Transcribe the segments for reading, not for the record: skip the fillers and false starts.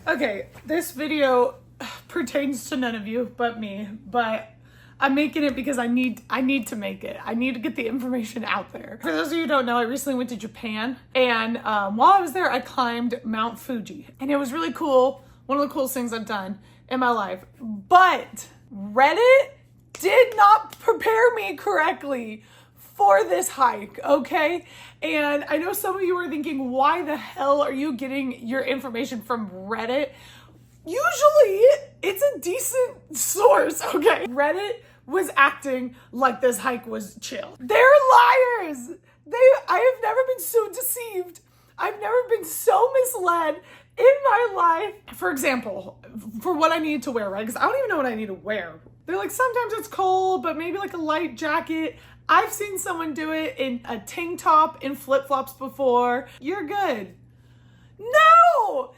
Okay, this video pertains to none of you but me, but I'm making it because I need to make it. I need to get the information out there. For those of you who don't know, I recently went to Japan, and while I was there, I climbed Mount Fuji, and it was really cool. One of the coolest things I've done in my life. But Reddit did not prepare me correctly for this hike, okay? And I know some of you are thinking, why the hell are you getting your information from Reddit? Usually, it's a decent source, okay? Reddit was acting like this hike was chill. They're liars! I have never been so deceived. I've never been so misled in my life. For example, for what I needed to wear, right? Because I don't even know what I need to wear. They're like, sometimes it's cold, but maybe like a light jacket. I've seen someone do it in a tank top and flip-flops before. You're good. No!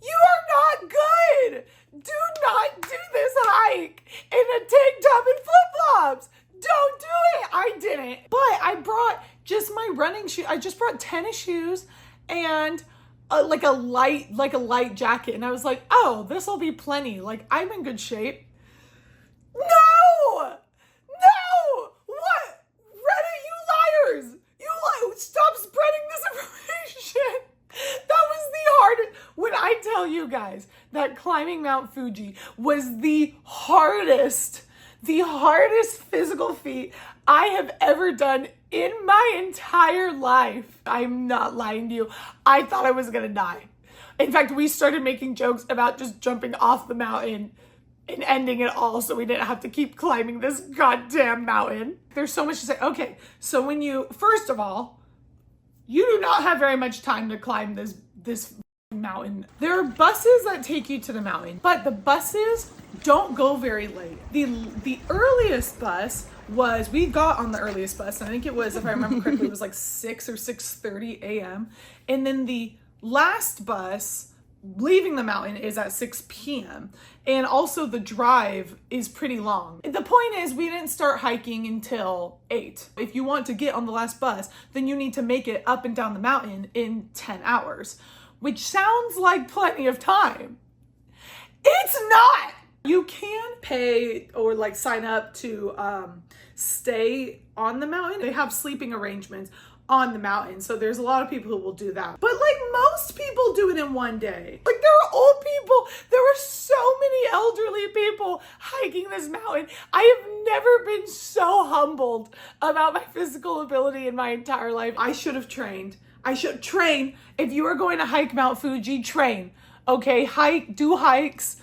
You are not good! Do not do this hike in a tank top and flip-flops! Don't do it! I didn't. But I brought just my running shoes. I just brought tennis shoes and like a light jacket. And I was like, oh, this will be plenty. Like, I'm in good shape. No! No! What? Reddit, you liars! Stop spreading this information! That was the hardest. When I tell you guys that climbing Mount Fuji was the hardest physical feat I have ever done in my entire life, I'm not lying to you. I thought I was gonna die. In fact, we started making jokes about just jumping off the mountain and ending it all so we didn't have to keep climbing this goddamn mountain. There's so much to say. Okay, so first of all, you do not have very much time to climb this mountain. There are buses that take you to the mountain, but the buses don't go very late. The earliest bus we got on the earliest bus, and I think it was, if I remember correctly, it was like 6 or 6:30 a.m. And then the last bus leaving the mountain is at 6 p.m. And also the drive is pretty long. The point is, we didn't start hiking until 8. If you want to get on the last bus, then you need to make it up and down the mountain in 10 hours, which sounds like plenty of time. It's not! You can pay or like sign up to stay on the mountain. They have sleeping arrangements on the mountain, so there's a lot of people who will do that, but like most people do it in one day. Like, there are old people, there were so many elderly people hiking this mountain. I have never been so humbled about my physical ability in my entire life. I should have trained. I should train. If you are going to hike Mount Fuji, train. Okay, do hikes,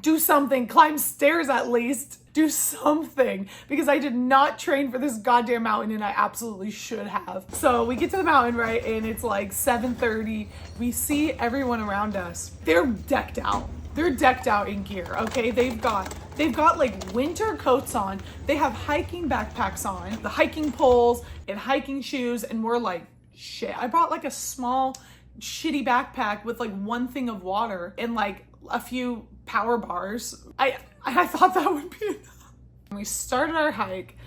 do something, climb stairs at least. Do something, because I did not train for this goddamn mountain, and I absolutely should have. So we get to the mountain, right, and it's like 7:30. We see everyone around us. They're decked out. They're decked out in gear, okay? They've got like winter coats on. They have hiking backpacks on, the hiking poles and hiking shoes, and we're like, shit. I brought like a small shitty backpack with like one thing of water and like a few power bars. I thought that would be enough. We started our hike,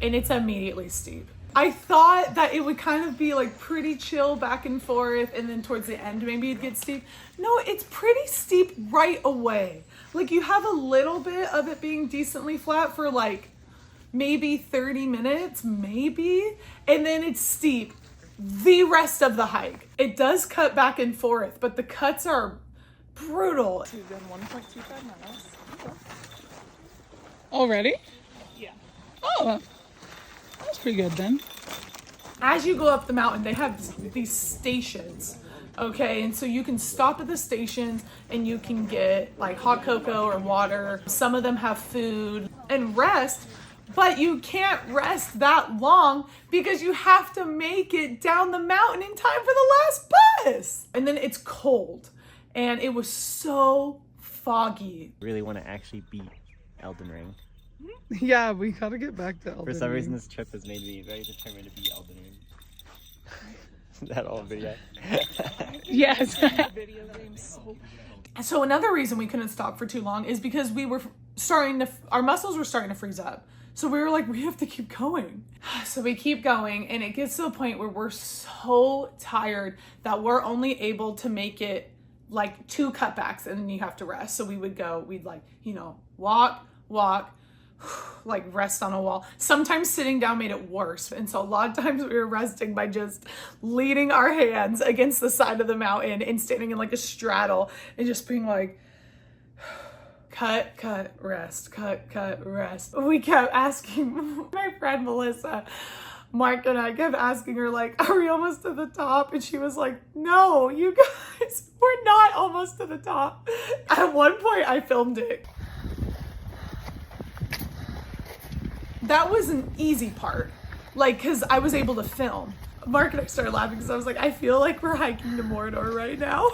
and it's immediately steep. I thought that it would kind of be like pretty chill back and forth, and then towards the end maybe it'd get steep. No, it's pretty steep right away. Like, you have a little bit of it being decently flat for like maybe 30 minutes, maybe, and then it's steep the rest of the hike. It does cut back and forth, but the cuts are brutal. We've done 1.25 miles. Already? Yeah. Oh, that's pretty good then. As you go up the mountain, they have these stations, okay? And so you can stop at the stations and you can get like hot cocoa or water. Some of them have food and rest, but you can't rest that long because you have to make it down the mountain in time for the last bus. And then it's cold. And it was so foggy. Really want to actually beat Elden Ring. Yeah, we gotta get back to Elden Ring. For some reason, this trip has made me very determined to beat Elden Ring. Is that all video? Yes. Video games. So another reason we couldn't stop for too long is because our muscles were starting to freeze up. So we were like, we have to keep going. So we keep going, and it gets to a point where we're so tired that we're only able to make it like 2 cutbacks and then you have to rest. So we'd like, you know, walk, like rest on a wall. Sometimes sitting down made it worse. And so a lot of times we were resting by just leaning our hands against the side of the mountain and standing in like a straddle and just being like, cut, rest, cut, rest. We kept asking my friend Melissa, Mark and I kept asking her, like, are we almost to the top? And she was like, no, you guys, we're not almost to the top. At one point I filmed it. That was an easy part, like, because I was able to film. Mark and I started laughing because I was like, I feel like we're hiking to Mordor right now.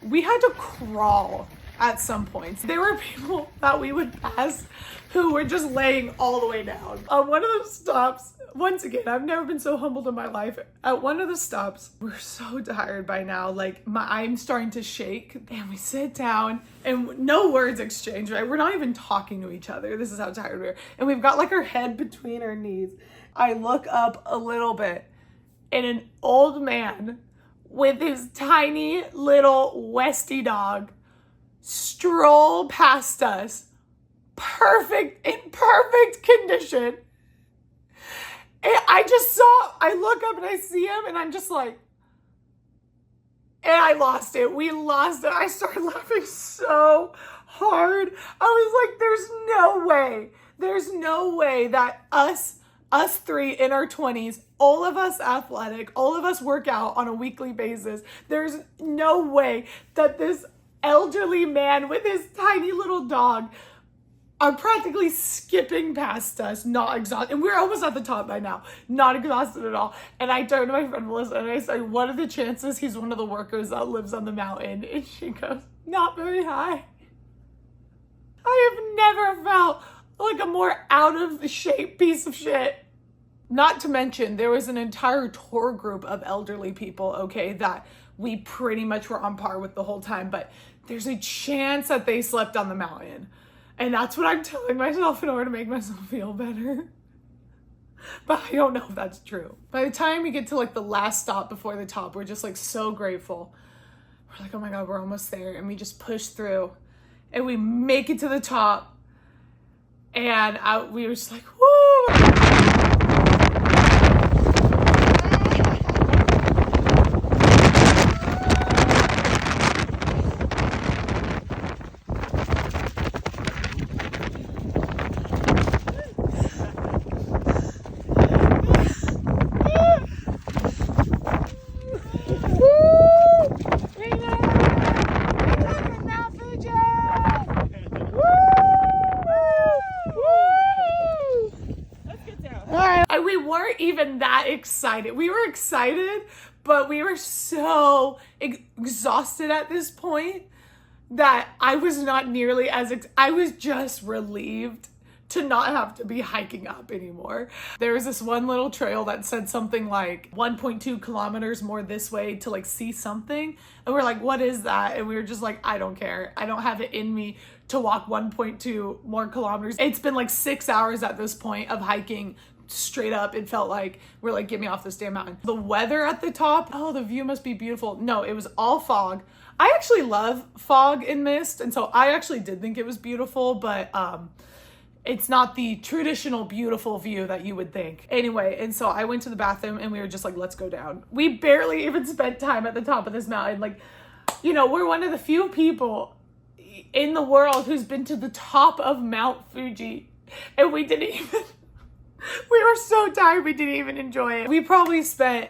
We had to crawl at some points. There were people that we would pass who were just laying all the way down. On one of those stops, once again, I've never been so humbled in my life. At one of the stops, we're so tired by now, like I'm starting to shake, and we sit down and no words exchanged, right? We're not even talking to each other. This is how tired we are. And we've got like our head between our knees. I look up a little bit and an old man with his tiny little Westie dog stroll past us, in perfect condition. And I look up and I see him and I'm just like, and I lost it. We lost it. I started laughing so hard. I was like, there's no way that us 3 in our 20s, all of us athletic, all of us work out on a weekly basis. There's no way that this elderly man with his tiny little dog are practically skipping past us, not exhausted. And we're almost at the top by now, not exhausted at all. And I turned to my friend Melissa and I said, what are the chances he's one of the workers that lives on the mountain? And she goes, not very high. I have never felt like a more out of shape piece of shit. Not to mention, there was an entire tour group of elderly people, okay, that we pretty much were on par with the whole time, but there's a chance that they slept on the mountain. And that's what I'm telling myself in order to make myself feel better. But I don't know if that's true. By the time we get to like the last stop before the top, we're just like so grateful. We're like, oh my God, we're almost there. And we just push through and we make it to the top. And we were just like, woo! We weren't even that excited. We were excited, but we were so exhausted at this point that I was not nearly as I was just relieved to not have to be hiking up anymore. There was this one little trail that said something like 1.2 kilometers more this way to like see something. And we're like, what is that? And we were just like, I don't care. I don't have it in me to walk 1.2 more kilometers. It's been like 6 hours at this point of hiking straight up. It felt like we're like, get me off this damn mountain. The weather at the top, oh, the view must be beautiful. No, it was all fog. I actually love fog and mist, and so I actually did think it was beautiful, but it's not the traditional beautiful view that you would think. Anyway, and so I went to the bathroom and we were just like, let's go down. We barely even spent time at the top of this mountain. Like, you know, we're one of the few people in the world who's been to the top of Mount Fuji, and we didn't even we were so tired we didn't even enjoy it. We probably spent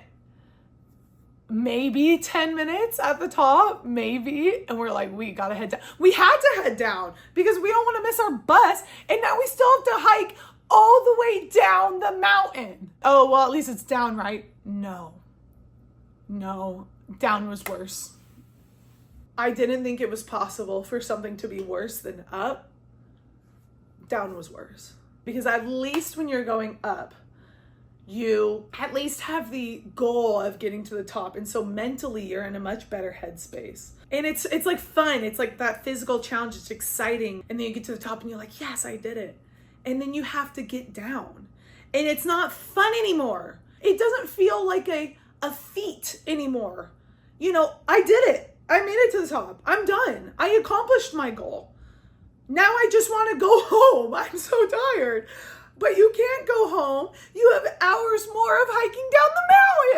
maybe 10 minutes at the top, maybe, and we're like, we gotta head down. We had to head down because we don't want to miss our bus, and now we still have to hike all the way down the mountain. Oh, well, at least it's down, right? No, down was worse. I didn't think it was possible for something to be worse than up. Down was worse. Because at least when you're going up, you at least have the goal of getting to the top. And so mentally you're in a much better headspace. And it's like fun. It's like that physical challenge. It's exciting. And then you get to the top and you're like, yes, I did it. And then you have to get down. And it's not fun anymore. It doesn't feel like a feat anymore. You know, I did it. I made it to the top. I'm done. I accomplished my goal. Now I just want to go home. I'm so tired. But you can't go home. You have hours more of hiking down the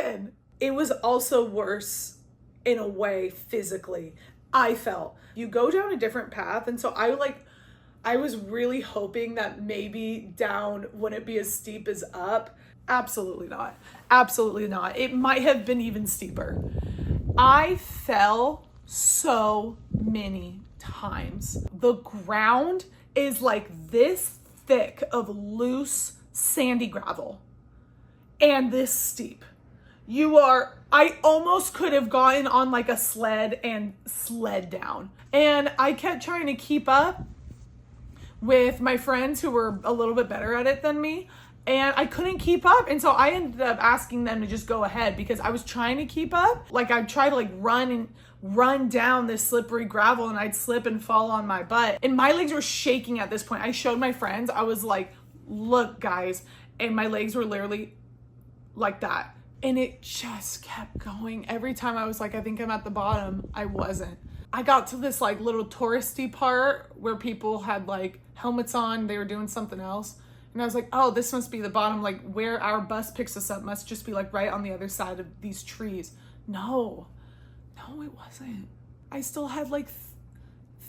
mountain. It was also worse in a way physically. I felt. You go down a different path. And so I was really hoping that maybe down wouldn't be as steep as up. Absolutely not. Absolutely not. It might have been even steeper. I fell so many times. The ground is like this thick of loose sandy gravel and this steep. I almost could have gotten on like a sled and sled down. And I kept trying to keep up with my friends who were a little bit better at it than me. And I couldn't keep up. And so I ended up asking them to just go ahead because I was trying to keep up. Like I'd try to run down this slippery gravel and I'd slip and fall on my butt. And my legs were shaking at this point. I showed my friends. I was like, look guys. And my legs were literally like that. And it just kept going. Every time I was like, I think I'm at the bottom. I wasn't. I got to this like little touristy part where people had like helmets on. They were doing something else. And I was like, oh, this must be the bottom. Like where our bus picks us up must just be like right on the other side of these trees. No, it wasn't. I still had like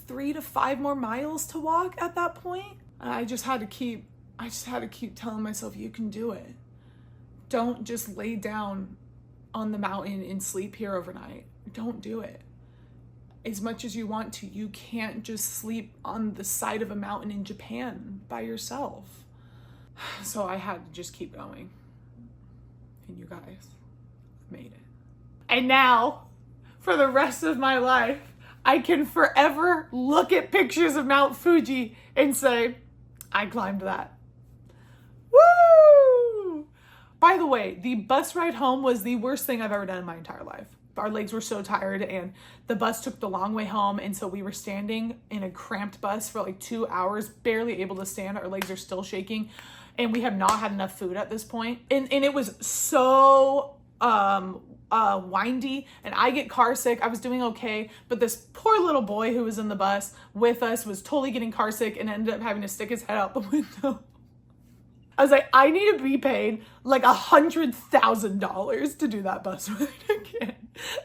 3 to 5 more miles to walk at that point. And I just had to keep telling myself, you can do it. Don't just lay down on the mountain and sleep here overnight. Don't do it. As much as you want to, you can't just sleep on the side of a mountain in Japan by yourself. So I had to just keep going. And you guys made it. And now, for the rest of my life, I can forever look at pictures of Mount Fuji and say, I climbed that. Woo! By the way, the bus ride home was the worst thing I've ever done in my entire life. Our legs were so tired and the bus took the long way home. And so we were standing in a cramped bus for like 2 hours, barely able to stand. Our legs are still shaking. And we have not had enough food at this point. And it was so windy and I get car sick. I was doing okay. But this poor little boy who was in the bus with us was totally getting car sick and ended up having to stick his head out the window. I was like, I need to be paid like $100,000 to do that bus ride again.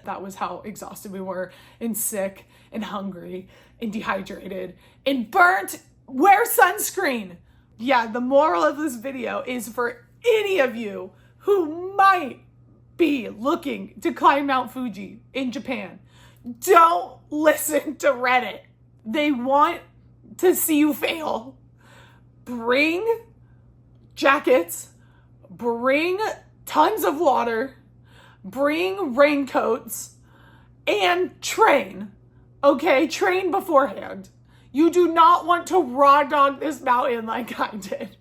That was how exhausted we were and sick and hungry and dehydrated and burnt. Wear sunscreen. Yeah, the moral of this video is for any of you who might be looking to climb Mount Fuji in Japan, don't listen to Reddit. They want to see you fail. Bring jackets, bring tons of water, bring raincoats, and train. Okay, train beforehand. You do not want to raw dog this mountain like I did.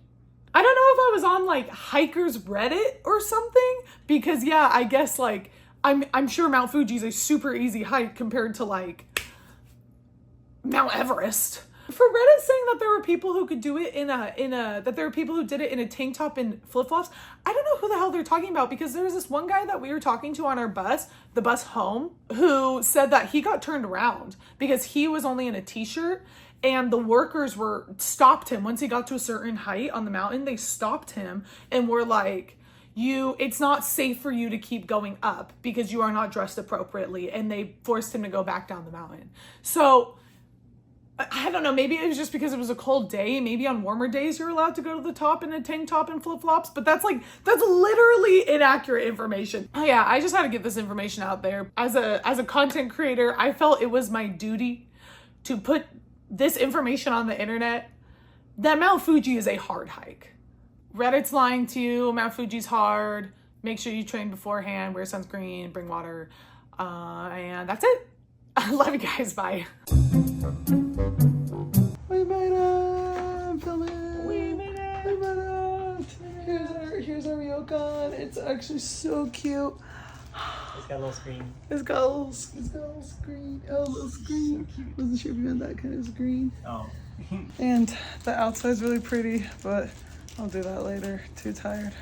I don't know if I was on like Hikers Reddit or something, because yeah, I guess like I'm sure Mount Fuji is a super easy hike compared to like Mount Everest. For Reddit saying that there were people who could do it that there were people who did it in a tank top and flip-flops, I don't know who the hell they're talking about, because there was this one guy that we were talking to on our bus, the bus home, who said that he got turned around because he was only in a t-shirt and the workers stopped him once he got to a certain height on the mountain. They stopped him and were like, it's not safe for you to keep going up because you are not dressed appropriately, and they forced him to go back down the mountain. So I don't know, maybe it was just because it was a cold day. Maybe on warmer days you're allowed to go to the top in a tank top and flip-flops, but that's literally inaccurate information. Oh yeah, I just had to get this information out there. As a content creator, I felt it was my duty to put this information on the internet that Mount Fuji is a hard hike. Reddit's lying to you. Mount Fuji's hard. Make sure you train beforehand, wear sunscreen, bring water, and that's it. I love you guys, bye. We made it! I'm filming! We made it! We made it! Here's our ryokan. It's actually so cute. It's got a little screen. It's got a little screen. Oh, a little screen. So cute. Wasn't sure if you meant that kind of screen. Oh. And the outside's really pretty, but I'll do that later. Too tired.